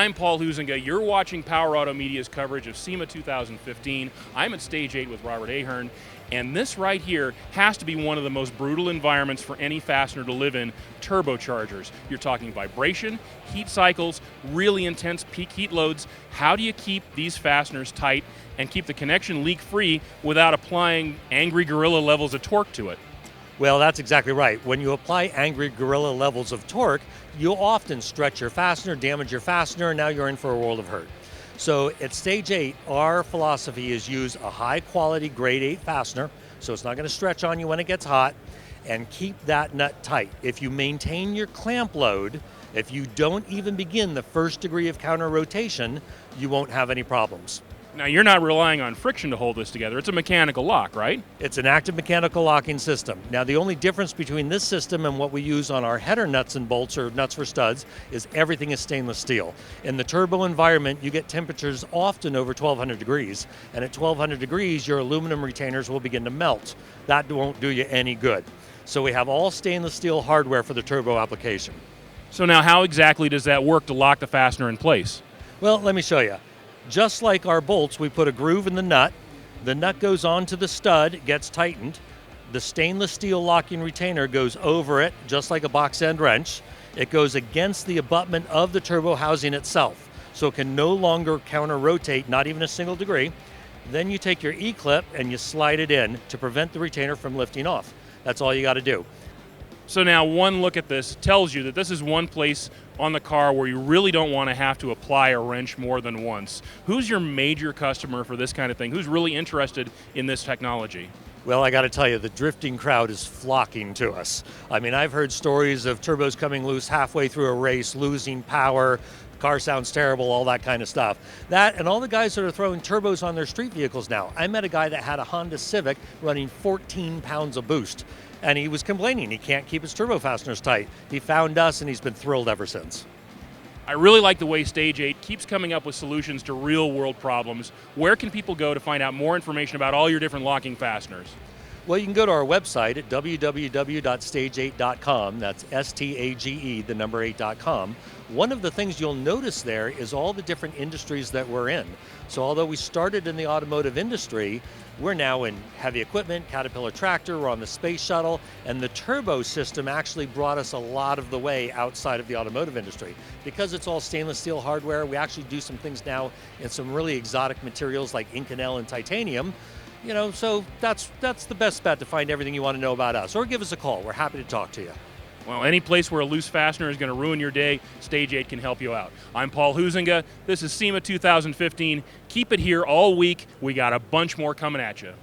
I'm Paul Huizinga. You're watching Power Auto Media's coverage of SEMA 2015. I'm at Stage 8 with Robert Ahern, and this right here has to be one of the most brutal environments for any fastener to live in, turbochargers. You're talking vibration, heat cycles, really intense peak heat loads. How do you keep these fasteners tight and keep the connection leak-free without applying angry gorilla levels of torque to it? Well, that's exactly right. When you apply angry gorilla levels of torque, you'll often stretch your fastener, damage your fastener, and now you're in for a world of hurt. So at Stage 8, our philosophy is use a high quality grade 8 fastener, so it's not going to stretch on you when it gets hot, and keep that nut tight. If you maintain your clamp load, if you don't even begin the first degree of counter rotation, you won't have any problems. Now, you're not relying on friction to hold this together. It's a mechanical lock, right? It's an active mechanical locking system. Now, the only difference between this system and what we use on our header nuts and bolts or nuts for studs is everything is stainless steel. In the turbo environment, you get temperatures often over 1200 degrees, and at 1200 degrees, your aluminum retainers will begin to melt. That won't do you any good. So we have all stainless steel hardware for the turbo application. So now, how exactly does that work to lock the fastener in place? Well, let me show you. Just like our bolts, we put a groove in the nut goes onto the stud, gets tightened, the stainless steel locking retainer goes over it, just like a box end wrench. It goes against the abutment of the turbo housing itself, so it can no longer counter rotate, not even a single degree. Then you take your E-clip and you slide it in to prevent the retainer from lifting off. That's all you got to do. So now one look at this tells you that this is one place on the car where you really don't want to have to apply a wrench more than once. Who's your major customer for this kind of thing? Who's really interested in this technology? Well, I got to tell you, the drifting crowd is flocking to us. I mean, I've heard stories of turbos coming loose halfway through a race, losing power, car sounds terrible, all that kind of stuff. That and all the guys that are throwing turbos on their street vehicles now. I met a guy that had a Honda Civic running 14 pounds of boost, and he was complaining he can't keep his turbo fasteners tight. He found us, and he's been thrilled ever since. I really like the way Stage 8 keeps coming up with solutions to real-world problems. Where can people go to find out more information about all your different locking fasteners? Well, you can go to our website at www.stage8.com. That's S-T-A-G-E, the number 8.com. One of the things you'll notice there is all the different industries that we're in. So although we started in the automotive industry, we're now in heavy equipment, Caterpillar tractor, we're on the space shuttle, and the turbo system actually brought us a lot of the way outside of the automotive industry. Because it's all stainless steel hardware, we actually do some things now in some really exotic materials like Inconel and titanium. You know, so that's the best bet to find everything you want to know about us. Or give us a call. We're happy to talk to you. Well, any place where a loose fastener is going to ruin your day, Stage 8 can help you out. I'm Paul Huizinga. This is SEMA 2015. Keep it here all week. We got a bunch more coming at you.